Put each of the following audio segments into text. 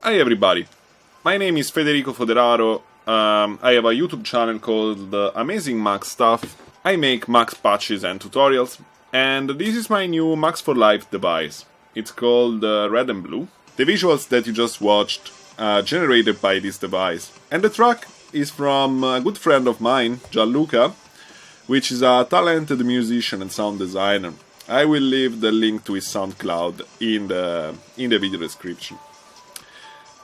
Hi everybody, my name is Federico Foderaro. I have a YouTube channel called Amazing Max Stuff. I make Max patches and tutorials, and this is my new Max4Live device. It's called RedAndBlue. The visuals that you just watched are generated by this device, and the track is from a good friend of mine, Gianluca, which is a talented musician and sound designer. I will leave the link to his Soundcloud in the video description.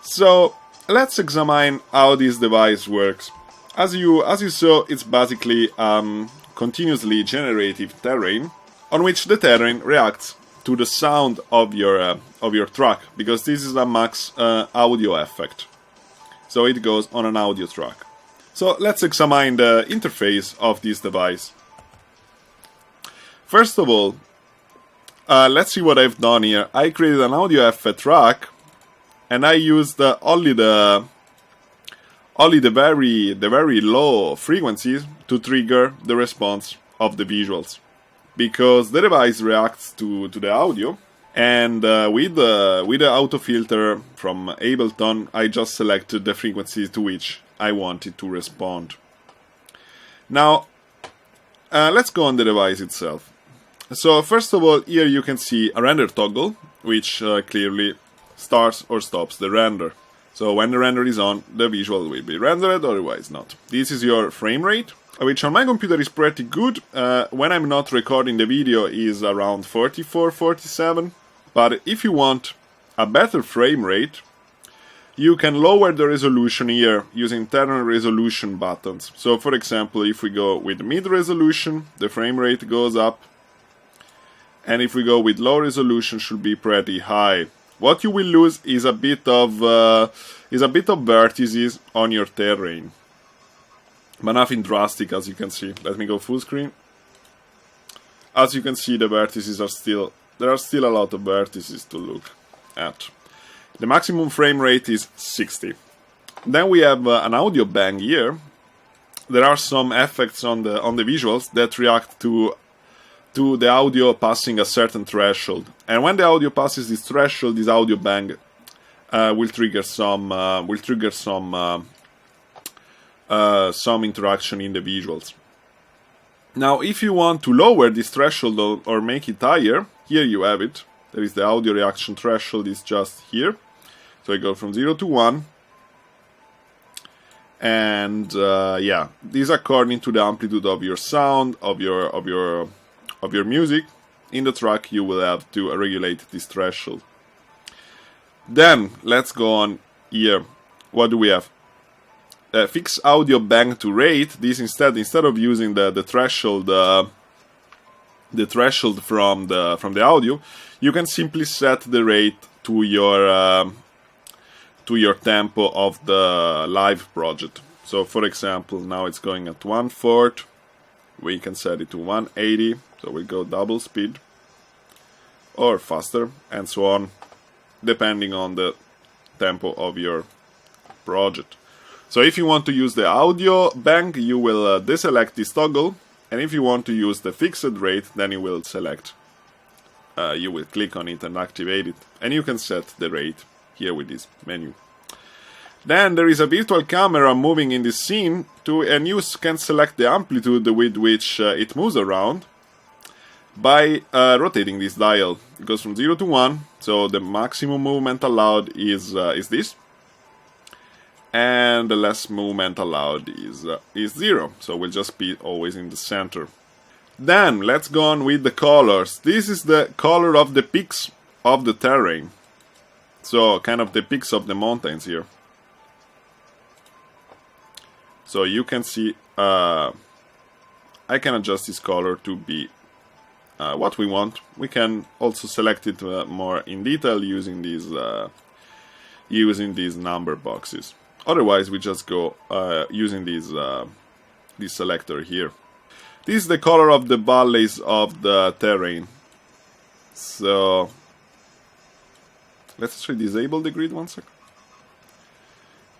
So let's examine how this device works. As you saw, it's basically continuously generative terrain on which the terrain reacts to the sound of your track, because this is a Max audio effect. So it goes on an audio track. So let's examine the interface of this device. First of all, let's see what I've done here. I created an audio effect track, and I used only the very low frequencies to trigger the response of the visuals, because the device reacts to the audio, and with the auto filter from Ableton, I just selected the frequency to which I wanted to respond. Now, let's go on the device itself. So first of all, here you can see a render toggle, which clearly starts or stops the render. So when the render is on, the visual will be rendered, otherwise not. This is your frame rate, which on my computer is pretty good. When I'm not recording the video is around 44, 47. But if you want a better frame rate, you can lower the resolution here using internal resolution buttons. So for example, if we go with mid resolution, the frame rate goes up. And if we go with low resolution, should be pretty high. What you will lose is a bit of vertices on your terrain, but nothing drastic, as you can see. Let me go full screen. As you can see, the vertices are there are still a lot of vertices to look at. The maximum frame rate is 60. Then we have an audio bang here. There are some effects on the visuals that react to the audio passing a certain threshold, and when the audio passes this threshold, this audio bang will trigger some interaction in the visuals. Now, if you want to lower this threshold or make it higher, here you have it. There is the audio reaction threshold is just here, so I go from 0 to 1, and yeah, this according to the amplitude of your sound of your music. In the track you will have to regulate this threshold. Then let's go on here. What do we have? Fix audio bang to rate. This instead of using the threshold from the audio, you can simply set the rate to your tempo of the live project. So for example, now it's going at 1/4. We can set it to 180, so we go double speed, or faster, and so on, depending on the tempo of your project. So if you want to use the audio bang, you will deselect this toggle, and if you want to use the fixed rate, then you will select, you will click on it and activate it, and you can set the rate here with this menu. Then there is a virtual camera moving in this scene, and you can select the amplitude with which it moves around by rotating this dial. It goes from 0 to 1, so the maximum movement allowed is this, and the less movement allowed is 0, so we'll just be always in the center. Then let's go on with the colors. This is the color of the peaks of the terrain, so kind of the peaks of the mountains here. So you can see, I can adjust this color to be what we want. We can also select it more in detail using these number boxes. Otherwise, we just go using this selector here. This is the color of the valleys of the terrain. So let's actually disable the grid one second.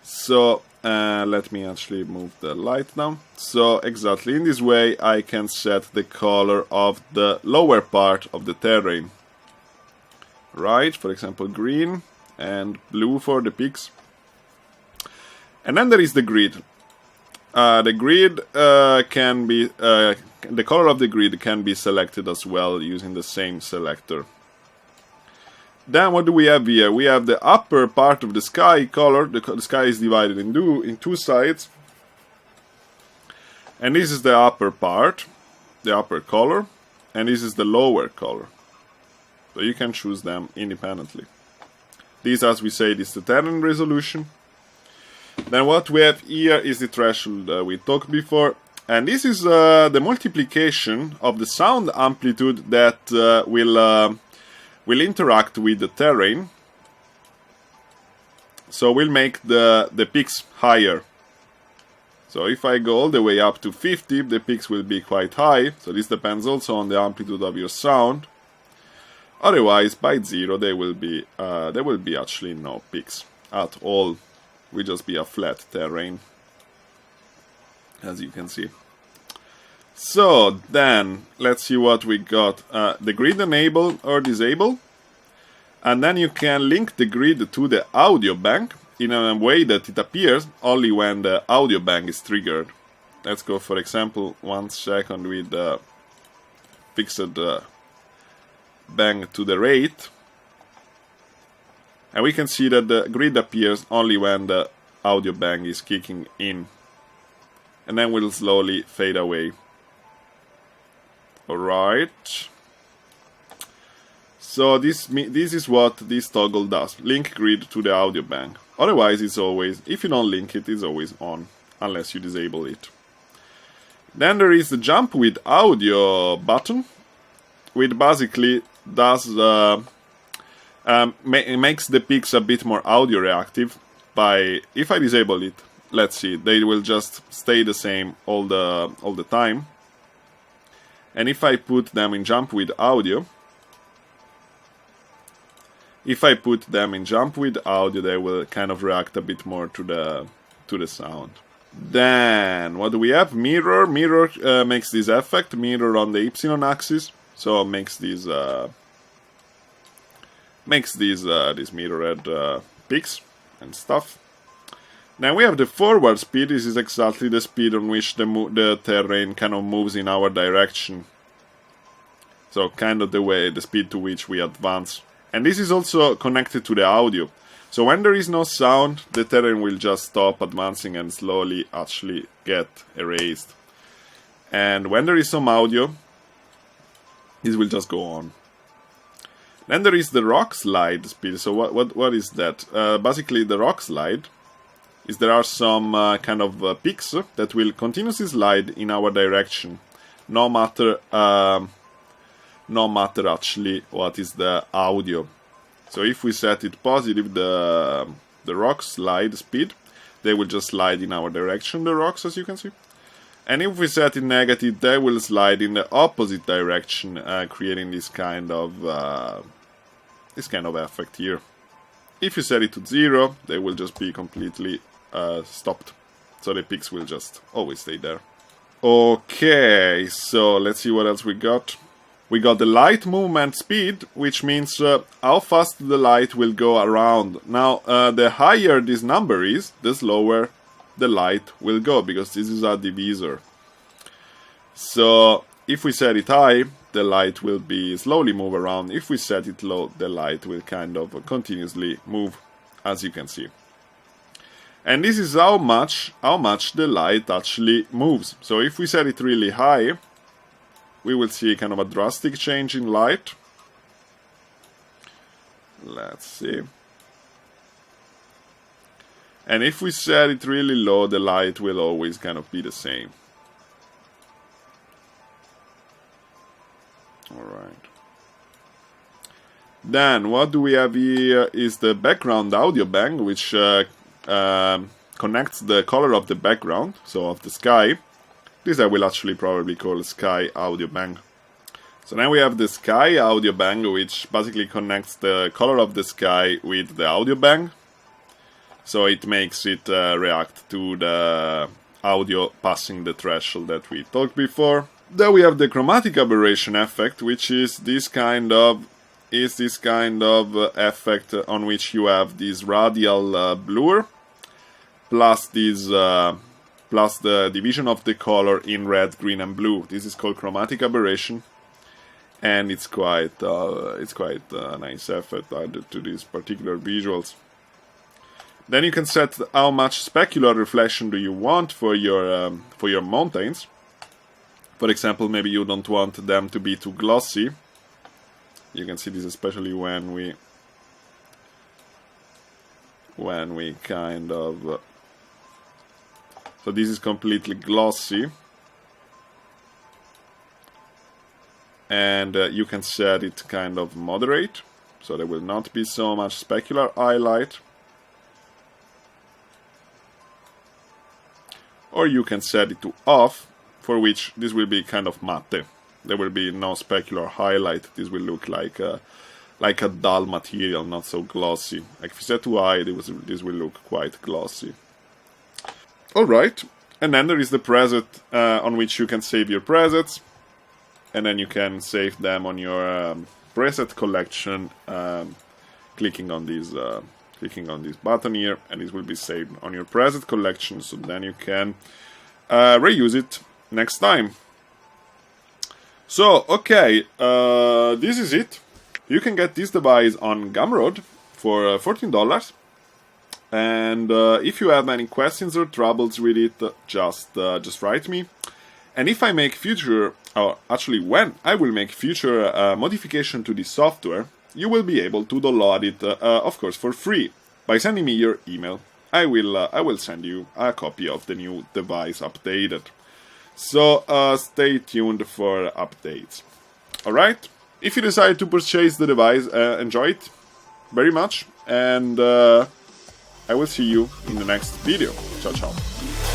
So let me actually move the light down. So exactly in this way I can set the color of the lower part of the terrain. Right, for example green, and blue for the peaks. And then there is the grid. The grid can be the color of the grid can be selected as well using the same selector. Then what do we have here? We have the upper part of the sky color. The sky is divided in two sides. And this is the upper part, the upper color, and this is the lower color. So you can choose them independently. This, as we said, is the terrain resolution. Then what we have here is the threshold we talked before. And this is the multiplication of the sound amplitude that will interact with the terrain. So we'll make the peaks higher. So if I go all the way up to 50, the peaks will be quite high. So this depends also on the amplitude of your sound. Otherwise, by 0, there will be actually no peaks at all. Will just be a flat terrain, as you can see. So then, let's see what we got. The grid enable or disable. And then you can link the grid to the audio bank in a way that it appears only when the audio bank is triggered. Let's go, for example, 1 second with the fixed bang to the rate. And we can see that the grid appears only when the audio bang is kicking in. And then will slowly fade away. Alright. So this is what this toggle does. Link grid to the audio bang. Otherwise it's always, if you don't link it, it's always on. Unless you disable it. Then there is the jump with audio button. Which basically does makes the peaks a bit more audio reactive by, if I disable it, let's see, they will just stay the same all the time. And if I put them in jump with audio, they will kind of react a bit more to the sound. Then what do we have? Mirror. Mirror makes this effect, mirror on the epsilon axis, so makes these mirrored peaks and stuff. Then we have the forward speed. This is exactly the speed on which the terrain kind of moves in our direction. So kind of the speed to which we advance. And this is also connected to the audio. So when there is no sound, the terrain will just stop advancing and slowly actually get erased. And when there is some audio, this will just go on. Then there is the Rockslide speed. So what is that? Basically the Rockslide is there are some kind of peaks that will continuously slide in our direction, no matter actually what is the audio. So if we set it positive, the Rockslide speed, they will just slide in our direction, the rocks, as you can see. And if we set it negative, they will slide in the opposite direction, creating this kind of effect here. If you set it to 0, they will just be completely stopped. So the peaks will just always stay there. Okay, so let's see what else we got. We got the light movement speed, which means how fast the light will go around. Now, the higher this number is, the slower the light will go, because this is a divisor. So, if we set it high, the light will be slowly move around. If we set it low, the light will kind of continuously move, as you can see. And this is how much the light actually moves. So if we set it really high, we will see kind of a drastic change in light. Let's see. And if we set it really low, the light will always kind of be the same. Alright. Then what do we have here is the background audio bang, which connects the color of the background, so of the sky. This I will actually probably call sky audio bang. So now we have the sky audio bang, which basically connects the color of the sky with the audio bang. So it makes it react to the audio passing the threshold that we talked before. Then we have the chromatic aberration effect, which is this kind of is this kind of effect on which you have this radial blur plus this plus the division of the color in red, green, and blue. This is called chromatic aberration, and it's quite a nice effect added to these particular visuals. Then you can set how much specular reflection do you want for your mountains. For example, maybe you don't want them to be too glossy. You can see this especially when we kind of... so this is completely glossy. And you can set it kind of moderate, so there will not be so much specular highlight. Or you can set it to off, for which this will be kind of matte. There will be no specular highlight. This will look like a dull material, not so glossy. Like if you set to high, this will look quite glossy. Alright, and then there is the preset on which you can save your presets. And then you can save them on your preset collection, clicking on this button here, and this will be saved on your preset collection, so then you can reuse it next time. So, okay, this is it. You can get this device on Gumroad for $14. And if you have any questions or troubles with it, just write me. And if I make future, or actually when I will make future modification to this software, you will be able to download it, of course, for free by sending me your email. I will send you a copy of the new device updated. So stay tuned for updates. Alright? If you decide to purchase the device, enjoy it very much, and I will see you in the next video. Ciao, ciao.